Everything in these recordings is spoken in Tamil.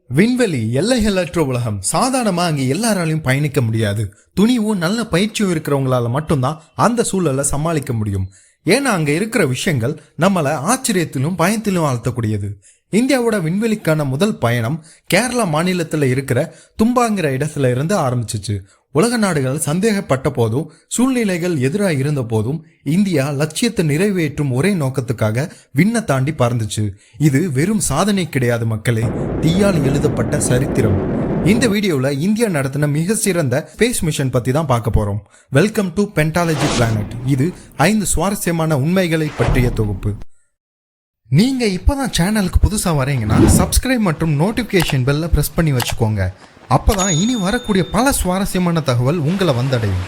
விண்வெளி எல்லைகளற்ற உலகம். சாதாரணமா அங்க எல்லாராலையும் பயணிக்க முடியாது. துணிவும் நல்ல பயிற்சியும் இருக்கிறவங்களால மட்டும்தான் அந்த சூழலை சமாளிக்க முடியும். ஏன்னா அங்க இருக்கிற விஷயங்கள் நம்மள ஆச்சரியத்திலும் பயத்திலும் ஆழ்த்தக்கூடியது. இந்தியாவோட விண்வெளிக்கான முதல் பயணம் கேரளா மாநிலத்துல இருக்கிற தும்பாங்கிற இடத்துல இருந்து ஆரம்பிச்சிச்சு. உலக நாடுகள் சந்தேகப்பட்ட போதும், சூழ்நிலைகள் எதிராக இருந்த போதும் இந்தியா லட்சியத்தை நிறைவேற்றும் ஒரே நோக்கத்துக்காக விண்ணை தாண்டி பறந்துச்சு. இது வெறும் சாதனை கிடையாது மக்களே, தீயால் எழுதப்பட்ட சரித்திரம். இந்த வீடியோல இந்தியா நடத்தின மிக சிறந்த ஸ்பேஸ் மிஷன் பத்தி தான் பார்க்க போறோம். Welcome to pentalogy planet. இது 5 சுவாரஸ்யமான உண்மைகளை பற்றிய தொகுப்பு. நீங்க இப்பதான் சேனலுக்கு புதுசா வரீங்கன்னா சப்ஸ்கிரைப் மற்றும் நோட்டிபிகேஷன் பெல்ல பிரஸ் பண்ணி வச்சுக்கோங்க. அப்பதான் இனி வரக்கூடிய பல சுவாரஸ்யமான தகவல் உங்களை வந்தடையும்.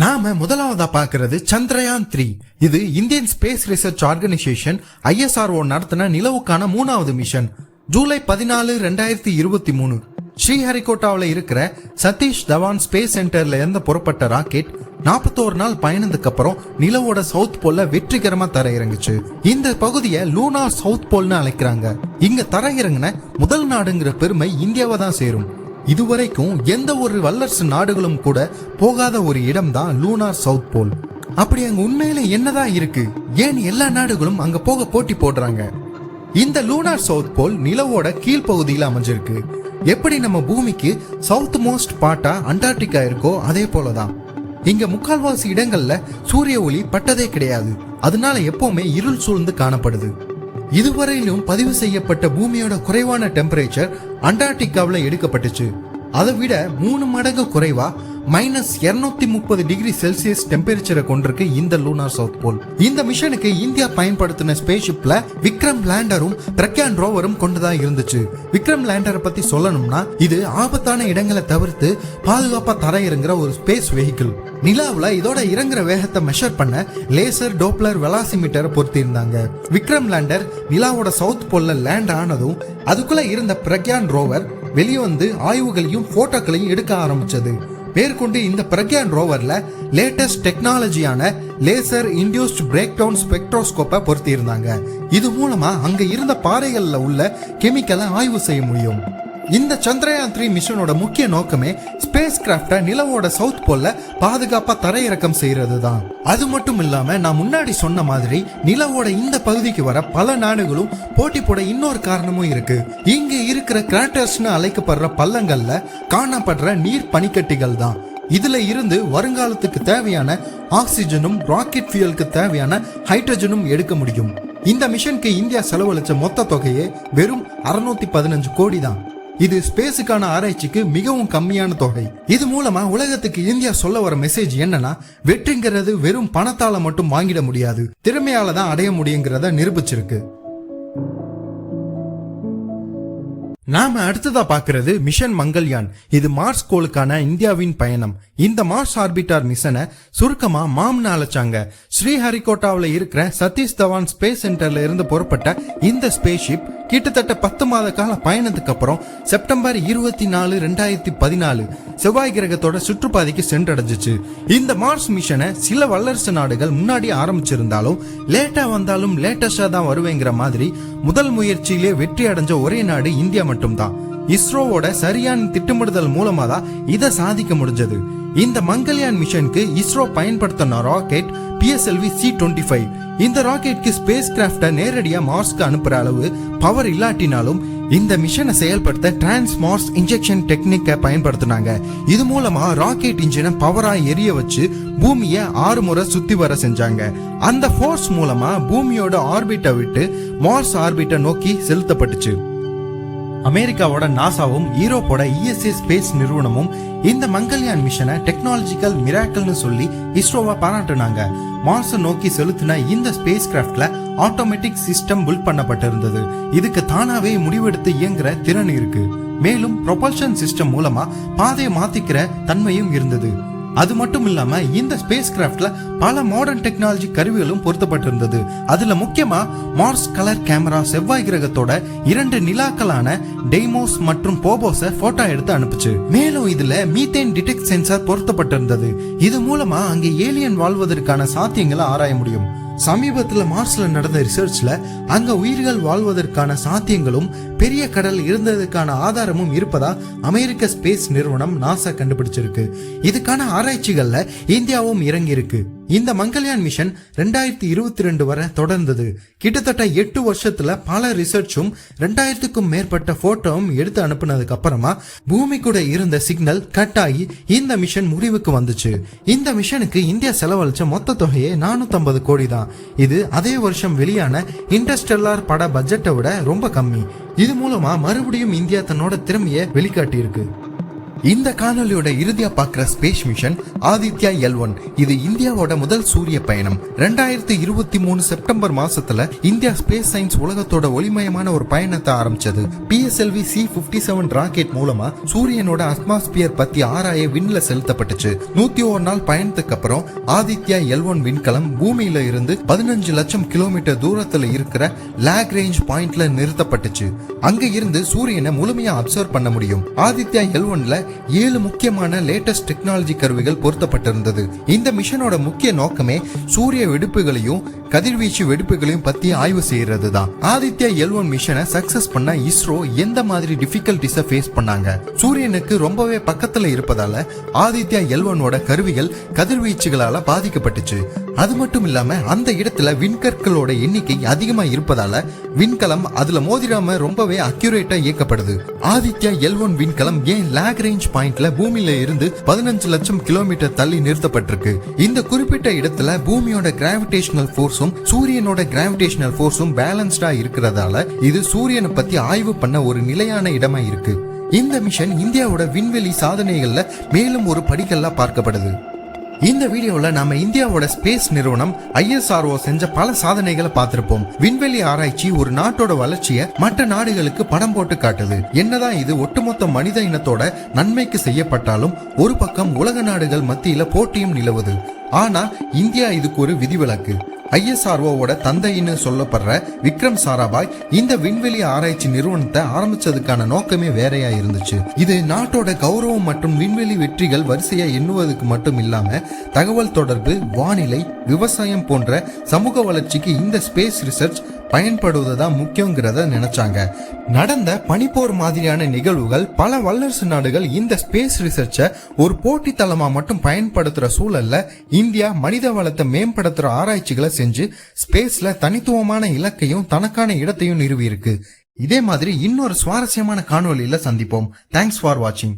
நாம முதலாவதா பார்க்கிறது சந்திரயான் 3. இது Indian space research organisation ISRO நடத்தின நிலவுக்கான 3வது மிஷன். ஜூலை 14, 2023 ஸ்ரீஹரிகோட்டாவில் இருக்கிற சதீஷ் தவான் ஸ்பேஸ் சென்டர்ல இருந்து புறப்பட்ட ராக்கெட் 41 நாள் பயணத்துக்கு அப்புறம் நிலவோட சவுத் போல்ல வெற்றிகரமா தரையிறங்குச்சு. இந்த பகுதியை லூனார் சவுத் போல்னு அழைக்கிறாங்க. இங்க தரையிறங்கின முதல் நாடுங்கிற பெருமை இந்தியாவை தான் சேரும். இதுவரைக்கும் எந்த ஒரு வல்லரசு நாடுகளும் கூட போகாத ஒரு இடம் தான் லூனார் சவுத் போல். அப்படி அங்க உண்மையில என்னதான் இருக்கு, ஏன் எல்லா நாடுகளும் அங்க போக போட்டி போடுறாங்க? இந்த லூனார் சவுத் போல் நிலவோட கீழ்பகுதியில் அமைஞ்சிருக்கு. எப்படி நம்ம பூமிக்கு சவுத் மோஸ்ட் பார்ட்டா அண்டார்டிகா இருக்கோ அதே போலதான் இங்க முக்கால்வாசி இடங்கள்ல சூரிய ஒளி பட்டதே கிடையாது. அதனால எப்பவுமே இருள் சூழ்ந்து காணப்படுது. இதுவரையிலும் பதிவு செய்யப்பட்ட பூமியோட குறைவான டெம்பரேச்சர் அண்டார்டிகாவில் எடுக்கப்பட்டுச்சு. அதை விட 3 மடங்கு குறைவா -230 டிகிரி செல்சியஸ் டெம்பரேச்சரை கொண்டிருக்கு இந்த லூனார் சவுத் போல். இந்த மிஷனுக்கு இந்தியா பயன்படுத்தின ஸ்பேஸ்ஷிப்ல விக்ரம் லேண்டரும் பிரக்யான் ரோவரும் கொண்டுதான் இருந்துச்சு. விக்ரம் லேண்டரை பத்தி சொல்லணும்னா இது ஆபத்தான இடங்களை தவிர்த்து பாதுகாப்பா தரையிறங்குற ஒரு ஸ்பேஸ் வெஹிக்கிள். நிலாவுல இதோட இறங்குற வேகத்தை மெஷர் பண்ண லேசர் டோப்ளர் வெலாசிமீட்டரை பொருத்தி இருந்தாங்க. விக்ரம் லேண்டர் நிலாவோட சவுத் போல்ல லேண்ட் ஆனதும் அதுக்குள்ள இருந்த பிரக்யான் ரோவர் வெளியே வந்து ஆய்வுகளையும் போட்டோக்களையும் எடுக்க ஆரம்பிச்சது. மேற்கொண்டு இந்த பிரக்யான் ரோவர்ல லேட்டஸ்ட் டெக்னாலஜியான லேசர் இன்டியூஸ்ட் பிரேக் டவுன் ஸ்பெக்ட்ரோஸ்கோப்பை பொருத்தி இருந்தாங்க. இது மூலமா அங்க இருந்த பாறைகள்ல உள்ள கெமிக்கலை ஆய்வு செய்ய முடியும். இந்த சந்திரயான் 3 மிஷனோட முக்கிய நோக்கமே ஸ்பேஸ் கிராஃப்டை நிலவோட சவுத் போல்ல பாதுகாப்பா தரையிறக்கம் செய்யறது தான். அது மட்டும் இல்லாம நான் முன்னாடி சொன்ன மாதிரி நிலவோட இந்த பகுதிக்கு வர பல நாடுகளும் போட்டி போட இன்னொரு காரணமும் இருக்கு. இங்க இருக்கிற கிராட்டர்ஸ்னு அழைக்கப்படுற பள்ளங்கள்ல காணப்படுற நீர் பனிக்கட்டிகள் தான். இதுல இருந்து வருங்காலத்துக்கு தேவையான ஆக்சிஜனும் ராக்கெட் ஃபியூயலுக்கு தேவையான ஹைட்ரஜனும் எடுக்க முடியும். இந்த மிஷனுக்கு இந்தியா செலவழிச்ச மொத்த தொகையே வெறும் 615 கோடி தான். இது ஸ்பேஸுக்கான ஆராய்ச்சிக்கு மிகவும் கம்மியான தொகை. இது மூலமா உலகத்துக்கு இந்தியா சொல்ல வர மெசேஜ் என்னன்னா, வெற்றிங்கிறது வெறும் பணத்தால மட்டும் வாங்கிட முடியாது, திறமையால தான் அடைய முடியுங்கிறத நிரூபிச்சிருக்கு. நாம அடுத்ததா பாக்குறது மிஷன் மங்கள்யான். இது மார்ஸ் கோளுக்கான இந்தியாவின் பயணம். இந்த மார்ஸ் ஆர்பிட்டார் மிஷனை சுருக்கமா மாம்னு அழைச்சாங்க. ஸ்ரீஹரிகோட்டாவில் இருக்கிற சதீஷ் தவான் ஸ்பேஸ் சென்டர்ல இருந்து புறப்பட்ட இந்த ஸ்பேஸ்ஷிப் கிட்டத்தட்ட 10 மாத கால பயணத்துக்கு அப்புறம் செப்டம்பர் 24, 2014 செவ்வாய் கிரகத்தோட சுற்றுப்பாதைக்கு சென்றடைஞ்சிச்சு. இந்த மார்ஸ் மிஷனை சில வல்லரசு நாடுகள் முன்னாடி ஆரம்பிச்சிருந்தாலும் லேட்டா வந்தாலும் லேட்டஸ்டா தான் வருவேங்கிற மாதிரி முதல் முயற்சியிலே வெற்றி அடைஞ்ச ஒரே நாடு இந்தியா மட்டும்தான். இஸ்ரோவோட சரியான திட்டமிடுதல் மூலமா தான் இதை சாதிக்க முடிஞ்சது. இந்த மங்கள்யான் மிஷனுக்கு இஸ்ரோ பயன்படுத்தின ராக்கெட் PSLV C-25. இந்த ராக்கெட்க்கு ஸ்பேஸ் கிராஃப்டை நேரடியா மார்ஸ்க்கு அனுப்புற அளவு பவர் இல்லாட்டினாலும் இந்த மிஷனை செயல்படுத்த டிரான்ஸ்மார்ஸ் இன்ஜெக்ஷன் டெக்னிக்கை பயன்படுத்தினாங்க. இது மூலமா ராக்கெட் இன்ஜினை பவரா எரிய வச்சு பூமியை 6 முறை சுத்தி வர செஞ்சாங்க. அந்த ஃபோர்ஸ் மூலமா பூமியோட ஆர்பிட்டை விட்டு மார்ஸ் ஆர்பிட்டை நோக்கி செலுத்தப்பட்டுச்சு. அமெரிக்காவோட நாசாவும் யூரோப்போட ESA ஸ்பேஸ் நிறுவனமும் இந்த மங்கள்யான் மிஷனை டெக்னாலஜிக்கல் மிராக்கிள்னு சொல்லி இஸ்ரோவை பாராட்டுனாங்க. மார்ஸை நோக்கி செலுத்தின இந்த ஸ்பேஸ் கிராஃப்ட்ல ஆட்டோமேட்டிக் சிஸ்டம் பில்ட் பண்ணப்பட்டிருந்தது. இதுக்கு தானாவே முடிவெடுத்து இயங்குற திறன் இருக்கு. மேலும் ப்ரொபல்ஷன் சிஸ்டம் மூலமா பாதையை மாத்திக்கிற தன்மையும் இருந்தது. அது மட்டும் இல்லாம இந்த ஸ்பேஸ் கிராஃப்ட்ல பல மாடர்ன் டெக்னாலஜி கருவிகளும் பொருத்தப்பட்டிருந்தது. அதுல முக்கியமா மார்ஸ் கலர் கேமரா செவ்வாய் கிரகத்தோட 2 நிலாக்களான டெய்மோஸ் மற்றும் போபோஸை போட்டோ எடுத்து அனுப்புச்சு. மேலும் இதுல மீத்தேன் டிடெக்ட் சென்சார் பொருத்தப்பட்டிருந்தது. இது மூலமா அங்கே ஏலியன் வாழ்வதற்கான சாத்தியங்களை ஆராய முடியும். சமீபத்துல மார்ஸ்ல நடந்த ரிசர்ச்ல அங்க உயிர்கள் வாழ்வதற்கான சாத்தியங்களும் பெரிய கடல் இருந்ததுக்கான ஆதாரமும் இருப்பதா அமெரிக்க ஸ்பேஸ் நிறுவனம் நாசா கண்டுபிடிச்சிருக்கு. இதுக்கான ஆராய்ச்சிகள்ல இந்தியாவும் இறங்கி இருக்கு. இந்த மங்கள்யான் மிஷன் 2022 வரை தொடர்ந்தது. கிட்டத்தட்ட 8 வருஷத்துல பல ரிசர்ச்சும் 2000க்கும் மேற்பட்ட போட்டோவும் எடுத்து அனுப்புனதுக்கு அப்புறமா பூமி கூட இருந்த சிக்னல் கட் ஆகி இந்த மிஷன் முடிவுக்கு வந்துச்சு. இந்த மிஷனுக்கு இந்தியா செலவழிச்ச மொத்த தொகையே 450 கோடி தான். இது அதே வருஷம் வெளியான இன்டர்ஸ்டெல்லார் பட பட்ஜெட்டை விட ரொம்ப கம்மி. இது மூலமா மறுபடியும் இந்தியா தன்னோட திறமையை வெளிக்காட்டி இருக்கு. இந்த காணொலியோட இறுதியா பார்க்கிற ஸ்பேஸ் மிஷன் ஆதித்யா L1. இது இந்தியாவோட முதல் சூரிய பயணம். 2023 செப்டம்பர் மாசத்துல இந்தியா ஸ்பேஸ் சயின்ஸ் உலகத்தோட ஒளிமயமான ஒரு பயணத்தை ஆரம்பிச்சது. PSLV C-57 ராக்கெட் மூலமா சூரியனோட அட்மாஸ்பியர் பத்தி ஆராய விண்ல செலுத்தப்பட்டுச்சு. 101 நாள் பயணத்துக்கு அப்புறம் ஆதித்யா L1 விண்கலம் பூமியில இருந்து 15 லட்சம் கிலோமீட்டர் தூரத்துல இருக்கிற லாக்ரேஞ்ச் பாயிண்ட்ல நிறுத்தப்பட்டுச்சு. அங்க இருந்து சூரியனை முழுமையா அப்சர்வ் பண்ண முடியும். ஆதித்யா L1ல 7 முக்கியமான லேட்டஸ்ட் டெக்னாலஜி கருவிகள் பொருத்தப்பட்டிருந்தது. இந்த மிஷனோட முக்கிய நோக்கமே சூரிய வெடிப்புகளையும் கதிர்வீச்சு வெடிப்புகளையும் பத்தி ஆய்வு செய்யறது தான். ஆதித்யா L1 மிஷனை சக்சஸ் பண்ண இஸ்ரோ எந்த மாதிரி டிஃபிகல்டிஸை ஃபேஸ் பண்ணாங்க? சூரியனுக்கு ரொம்பவே பக்கத்துல இருப்பதால ஆதித்யா L1ஓட கருவிகள் கதிர்வீச்சுகளால பாதிக்கப்பட்டுச்சு. அது மட்டும் இல்லாம அந்த இடத்துல விண்கற்களோட எண்ணிக்கை அதிகமா இருப்பதால விண்கலம் அதுல மோதிராம ரொம்பவே அக்யூரேட்டா இயக்கப்படுது. ஆதித்யா L1 விண்கலம் ஏன் லாக்ரேஞ்ச் பாயிண்ட்ல பூமியில இருந்து 15 லட்சம் கிலோமீட்டர் தள்ளி நிறுத்தப்பட்டிருக்கு? இந்த குறிப்பிட்ட இடத்துல பூமியோட கிராவிடேஷனல் ஃபோர்ஸும் சூரியனோட கிராவிடேஷனல் ஃபோர்ஸும் பேலன்ஸ்டா இருக்கிறதால இது சூரியனை பத்தி ஆய்வு பண்ண ஒரு நிலையான இடமா இருக்கு. இந்த மிஷன் இந்தியாவோட விண்வெளி சாதனைகள்ல மேலும் ஒரு படிக்கல்லா பார்க்கப்படுது. இந்த வீடியோல நாம இந்தியாவோட ஸ்பேஸ் நிறுவனம் ISRO செஞ்ச பல சாதனைகளை பார்த்திருப்போம். விண்வெளி ஆராய்ச்சி ஒரு நாட்டோட வளர்ச்சியை மற்ற நாடுகளுக்கு படம் போட்டு காட்டுது. என்னதான் இது ஒட்டுமொத்த மனித இனத்தோட நன்மைக்கு செய்யப்பட்டாலும் ஒரு பக்கம் உலக நாடுகள் மத்தியில போட்டியும் நிலவுது. ஆனா இந்தியா இதுக்கு ஒரு விதிவிலக்கு. ISROவோட தந்தைன்னு சொல்லப்படுற விக்ரம் சாராபாய் இந்த விண்வெளி ஆராய்ச்சி நிறுவனத்தை ஆரம்பிச்சதுக்கான நோக்கமே வேறையா இருந்துச்சு. இது நாட்டோட கௌரவம் மற்றும் விண்வெளி வெற்றிகள் வரிசையா எண்ணுவதற்கு மட்டும் இல்லாம தகவல் தொடர்பு, வானிலை, விவசாயம் போன்ற சமூக வளர்ச்சிக்கு இந்த ஸ்பேஸ் ரிசர்ச் பயன்படுவதுதான் முக்கியங்கிறத நினைச்சாங்க. நடந்த பனிப்போர் மாதிரியான நிகழ்வுகள் பல வல்லரசு நாடுகள் இந்த ஸ்பேஸ் ரிசர்ச்சை ஒரு போட்டி தளமா மட்டும் பயன்படுத்துற சூழல்ல இந்தியா மனித வளத்தை மேம்படுத்துற ஆராய்ச்சிகளை செஞ்சு ஸ்பேஸ்ல தனித்துவமான இலக்கையும் தனக்கான இடத்தையும் நிறுவி இருக்கு. இதே மாதிரி இன்னொரு சுவாரஸ்யமான காணொலியில சந்திப்போம். தேங்க்ஸ் ஃபார் வாட்சிங்.